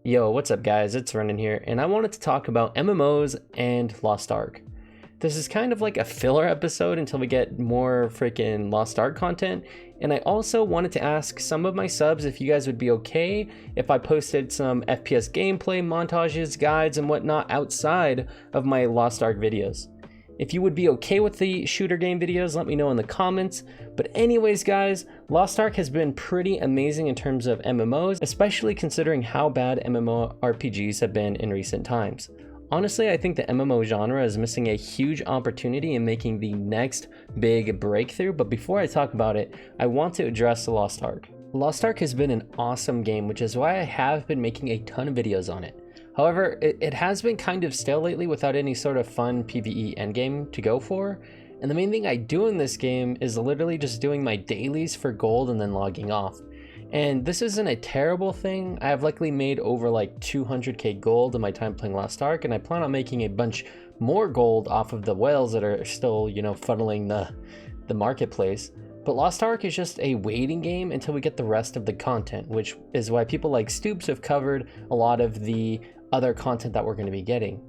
Yo, what's up guys, it's Renon here, and I wanted to talk about MMOs and Lost Ark. This is kind of like a filler episode until we get more freaking Lost Ark content, and I also wanted to ask some of my subs if you guys would be okay if I posted some FPS gameplay montages, guides, and whatnot outside of my Lost Ark videos. If you would be okay with the shooter game videos, let me know in the comments. But anyways guys, Lost Ark has been pretty amazing in terms of MMOs, especially considering how bad MMORPGs have been in recent times. Honestly, I think the MMO genre is missing a huge opportunity in making the next big breakthrough, but before I talk about it, I want to address the Lost Ark. Lost Ark has been an awesome game, which is why I have been making a ton of videos on it. However, it has been kind of stale lately without any sort of fun PvE endgame to go for, and the main thing I do in this game is literally just doing my dailies for gold and then logging off. And this isn't a terrible thing. I have likely made over like 200k gold in my time playing Lost Ark, and I plan on making a bunch more gold off of the whales that are still, funneling the marketplace. But Lost Ark is just a waiting game until we get the rest of the content, which is why people like Stoops have covered a lot of the other content that we're going to be getting.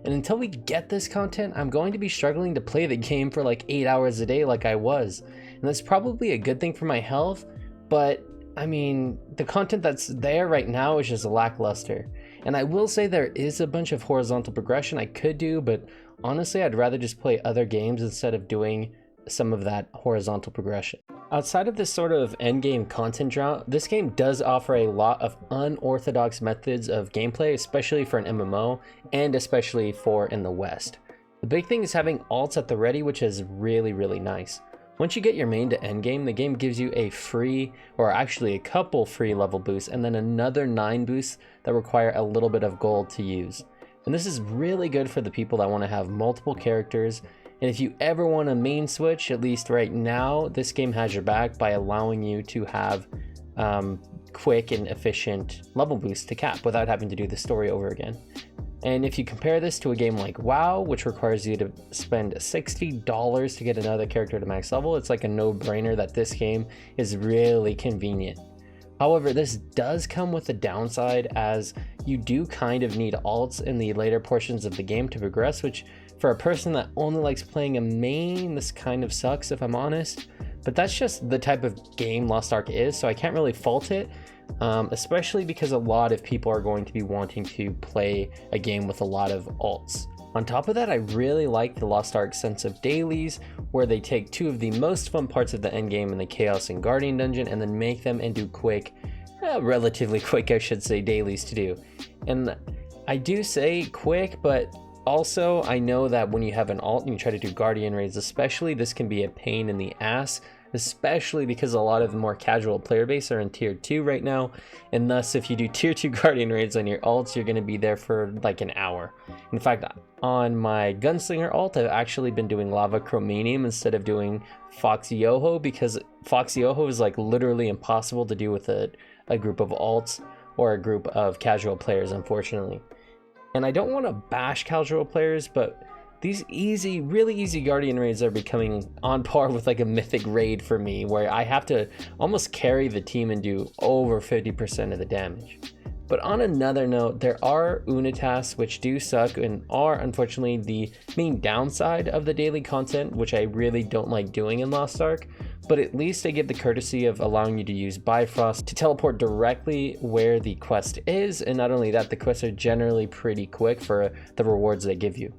And until we get this content, I'm going to be struggling to play the game for like 8 hours a day like I was. And that's probably a good thing for my health, but I mean, the content that's there right now is just lackluster. And I will say there is a bunch of horizontal progression I could do, but honestly, I'd rather just play other games instead of doing some of that horizontal progression. Outside of this sort of endgame content drought, this game does offer a lot of unorthodox methods of gameplay, especially for an MMO, and especially for in the West. The big thing is having alts at the ready, which is really, really nice. Once you get your main to endgame, the game gives you a free, or actually a couple free level boosts, and then another 9 boosts that require a little bit of gold to use. And this is really good for the people that want to have multiple characters. And if you ever want a main switch, at least right now, this game has your back by allowing you to have quick and efficient level boosts to cap without having to do the story over again. And if you compare this to a game like WoW, which requires you to spend $60 to get another character to max level, it's like a no-brainer that this game is really convenient. However, this does come with a downside, as you do kind of need alts in the later portions of the game to progress, which for a person that only likes playing a main, this kind of sucks if I'm honest. But that's just the type of game Lost Ark is, so I can't really fault it, especially because a lot of people are going to be wanting to play a game with a lot of alts. On top of that, I really like the Lost Ark sense of dailies, where they take two of the most fun parts of the endgame in the Chaos and Guardian dungeon and then make them into quick, relatively quick I should say, dailies to do. And I do say quick, but also I know that when you have an alt and you try to do Guardian raids especially, this can be a pain in the ass, especially because a lot of the more casual player base are in tier 2 right now, and thus if you do tier 2 Guardian raids on your alts, you're going to be there for like an hour. In fact, on my Gunslinger alt, I've actually been doing Lava Chromanium instead of doing Foxy Yoho, because Foxy Yoho is like literally impossible to do with a group of alts or a group of casual players, unfortunately. And I don't want to bash casual players, but these really easy Guardian raids are becoming on par with like a mythic raid for me, where I have to almost carry the team and do over 50% of the damage. But on another note, there are Una tasks which do suck and are unfortunately the main downside of the daily content, which I really don't like doing in Lost Ark. But at least they give the courtesy of allowing you to use Bifrost to teleport directly where the quest is, and not only that, the quests are generally pretty quick for the rewards they give you.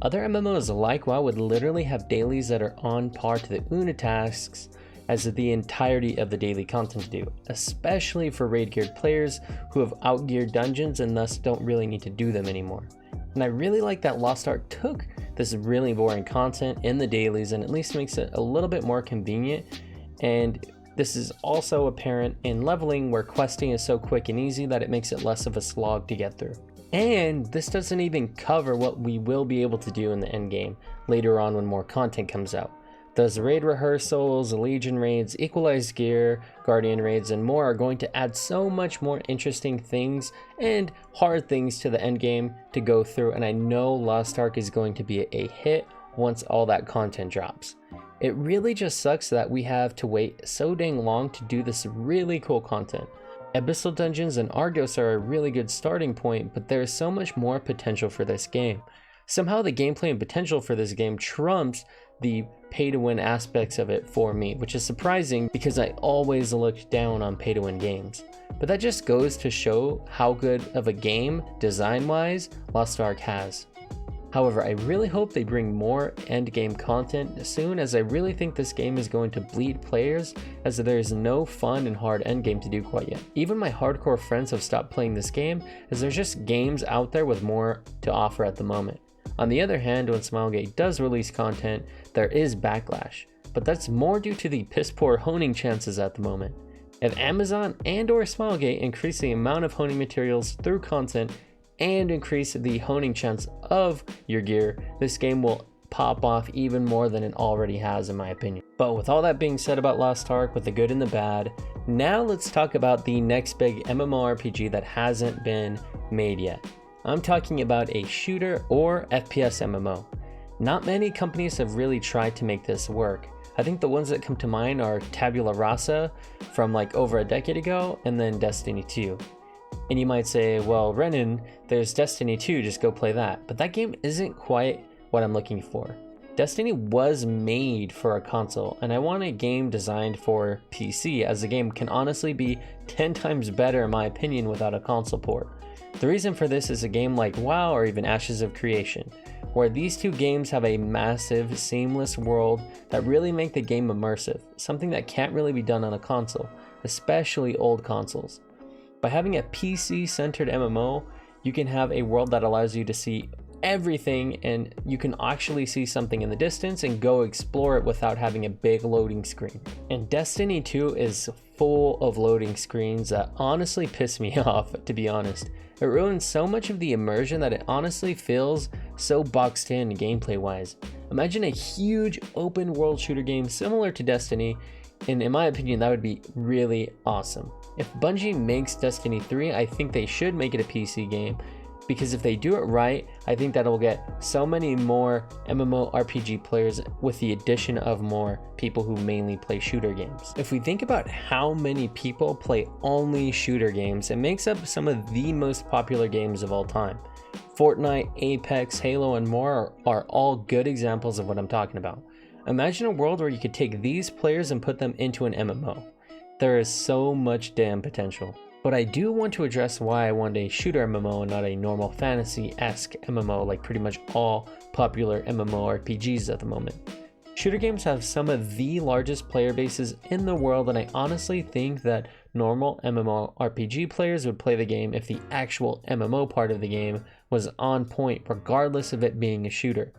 Other MMOs like WoW would literally have dailies that are on par to the Una tasks as the entirety of the daily content to do, especially for raid geared players who have outgeared dungeons and thus don't really need to do them anymore. And I really like that Lost Ark took this really boring content in the dailies and at least makes it a little bit more convenient. And this is also apparent in leveling, where questing is so quick and easy that it makes it less of a slog to get through. And this doesn't even cover what we will be able to do in the endgame later on when more content comes out. Those raid rehearsals, Legion raids, equalized gear, Guardian raids, and more are going to add so much more interesting things and hard things to the endgame to go through, and I know Lost Ark is going to be a hit once all that content drops. It really just sucks that we have to wait so dang long to do this really cool content. Abyssal Dungeons and Argos are a really good starting point, but there is so much more potential for this game. Somehow the gameplay and potential for this game trumps the pay-to-win aspects of it for me, which is surprising because I always looked down on pay-to-win games. But that just goes to show how good of a game, design-wise, Lost Ark has. However, I really hope they bring more endgame content soon, as I really think this game is going to bleed players, as there is no fun and hard endgame to do quite yet. Even my hardcore friends have stopped playing this game, as there's just games out there with more to offer at the moment. On the other hand, when Smilegate does release content, there is backlash, but that's more due to the piss poor honing chances at the moment. If Amazon and or Smilegate increase the amount of honing materials through content and increase the honing chance of your gear, this game will pop off even more than it already has, in my opinion. But with all that being said about Lost Ark, with the good and the bad, now let's talk about the next big MMORPG that hasn't been made yet. I'm talking about a shooter or FPS MMO. Not many companies have really tried to make this work. I think the ones that come to mind are Tabula Rasa from like over a decade ago, and then Destiny 2. And you might say, well, Renon, there's Destiny 2, just go play that. But that game isn't quite what I'm looking for. Destiny was made for a console, and I want a game designed for PC, as the game can honestly be 10 times better in my opinion without a console port. The reason for this is a game like WoW or even Ashes of Creation, where these two games have a massive, seamless world that really make the game immersive, something that can't really be done on a console, especially old consoles. By having a PC-centered MMO, you can have a world that allows you to see everything, and you can actually see something in the distance and go explore it without having a big loading screen. And Destiny 2 is full of loading screens that honestly piss me off, to be honest. It ruins so much of the immersion that it honestly feels so boxed in gameplay wise. Imagine a huge open world shooter game similar to Destiny, and in my opinion that would be really awesome. If Bungie makes Destiny 3, I think they should make it a PC game, because if they do it right, I think that it will get so many more MMORPG players with the addition of more people who mainly play shooter games. If we think about how many people play only shooter games, it makes up some of the most popular games of all time. Fortnite, Apex, Halo, and more are all good examples of what I'm talking about. Imagine a world where you could take these players and put them into an MMO. There is so much damn potential. But I do want to address why I want a shooter MMO and not a normal fantasy-esque MMO like pretty much all popular MMORPGs at the moment. Shooter games have some of the largest player bases in the world, and I honestly think that normal MMORPG players would play the game if the actual MMO part of the game was on point, regardless of it being a shooter.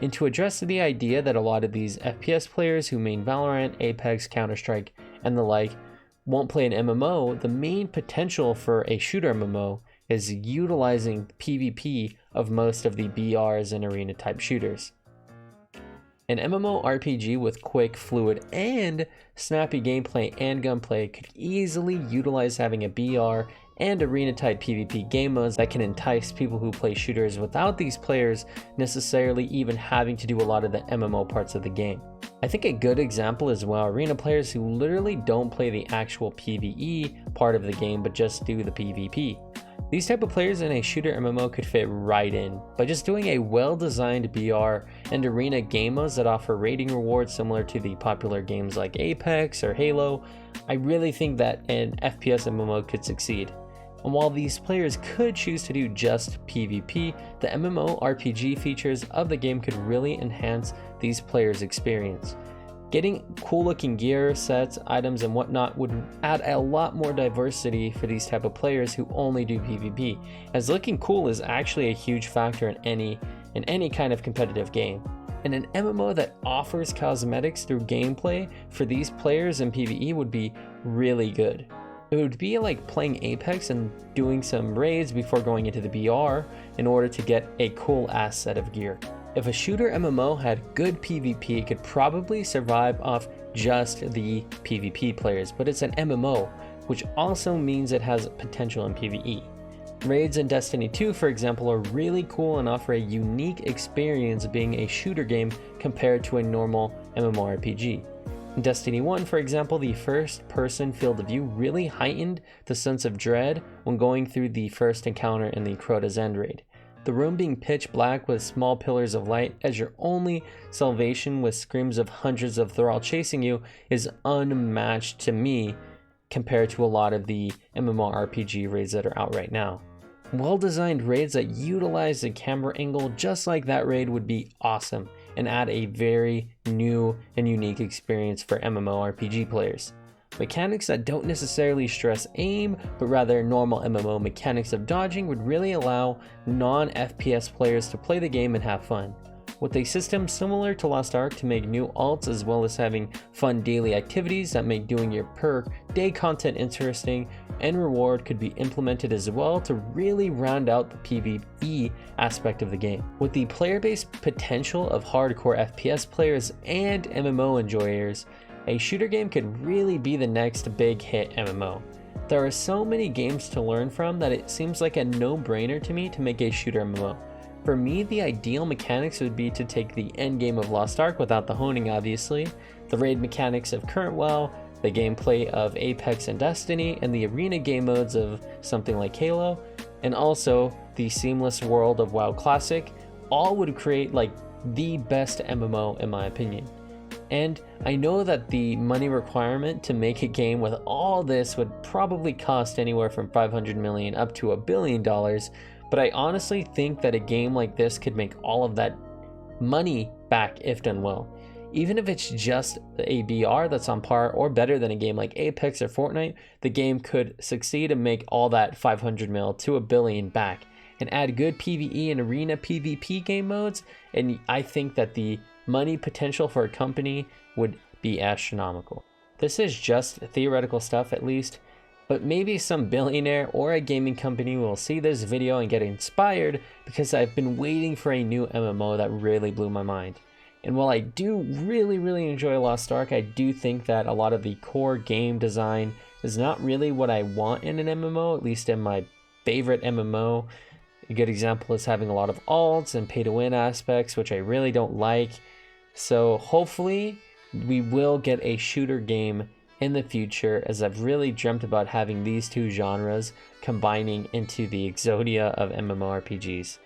And to address the idea that a lot of these FPS players who main Valorant, Apex, Counter-Strike, and the like won't play an MMO, the main potential for a shooter MMO is utilizing PvP of most of the BRs and arena type shooters. An MMORPG with quick, fluid, and snappy gameplay and gunplay could easily utilize having a BR and arena type PvP game modes that can entice people who play shooters without these players necessarily even having to do a lot of the MMO parts of the game. I think a good example is WoW arena players who literally don't play the actual PvE part of the game but just do the PvP. These type of players in a shooter MMO could fit right in by just doing a well-designed BR and arena game modes that offer rating rewards similar to the popular games like Apex or Halo. I really think that an FPS MMO could succeed. And while these players could choose to do just PvP, the MMORPG features of the game could really enhance these players' experience. Getting cool looking gear, sets, items, and whatnot would add a lot more diversity for these type of players who only do PvP, as looking cool is actually a huge factor in any kind of competitive game. And an MMO that offers cosmetics through gameplay for these players in PvE would be really good. It would be like playing Apex and doing some raids before going into the BR in order to get a cool ass set of gear. If a shooter MMO had good PvP, it could probably survive off just the PvP players, but it's an MMO, which also means it has potential in PvE. Raids in Destiny 2, for example, are really cool and offer a unique experience being a shooter game compared to a normal MMORPG. In Destiny 1, for example, the first-person field of view really heightened the sense of dread when going through the first encounter in the Crota's End raid. The room being pitch black with small pillars of light as your only salvation with screams of hundreds of Thrall chasing you is unmatched to me compared to a lot of the MMORPG raids that are out right now. Well-designed raids that utilize the camera angle just like that raid would be awesome and add a very new and unique experience for MMORPG players. Mechanics that don't necessarily stress aim, but rather normal MMO mechanics of dodging would really allow non-FPS players to play the game and have fun. With a system similar to Lost Ark to make new alts as well as having fun daily activities that make doing your per day content interesting and reward could be implemented as well to really round out the PvE aspect of the game. With the player-based potential of hardcore FPS players and MMO enjoyers, a shooter game could really be the next big hit MMO. There are so many games to learn from that it seems like a no-brainer to me to make a shooter MMO. For me, the ideal mechanics would be to take the endgame of Lost Ark without the honing obviously, the raid mechanics of current WoW, the gameplay of Apex and Destiny, and the arena game modes of something like Halo, and also the seamless world of WoW Classic, all would create like the best MMO in my opinion. And I know that the money requirement to make a game with all this would probably cost anywhere from $500 million up to $1 billion, but I honestly think that a game like this could make all of that money back if done well. Even if it's just a BR that's on par or better than a game like Apex or Fortnite, the game could succeed and make all that 500 mil to $1 billion back and add good PvE and arena PvP game modes, and I think that the money potential for a company would be astronomical. This is just theoretical stuff at least, but maybe some billionaire or a gaming company will see this video and get inspired because I've been waiting for a new MMO that really blew my mind. And while I do really enjoy Lost Ark, I do think that a lot of the core game design is not really what I want in an MMO, at least in my favorite MMO. A good example is having a lot of alts and pay to win aspects, which I really don't like. So hopefully we will get a shooter game in the future, as I've really dreamt about having these two genres combining into the exodia of MMORPGs.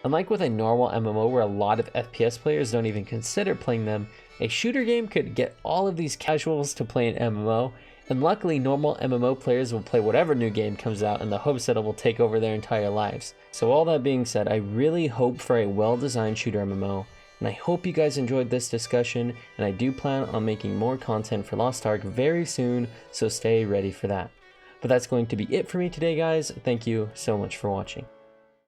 Unlike with a normal MMO where a lot of FPS players don't even consider playing them, a shooter game could get all of these casuals to play an MMO, and luckily normal MMO players will play whatever new game comes out in the hopes that it will take over their entire lives. So all that being said, I really hope for a well-designed shooter MMO, and I hope you guys enjoyed this discussion, and I do plan on making more content for Lost Ark very soon, so stay ready for that. But that's going to be it for me today, guys. Thank you so much for watching.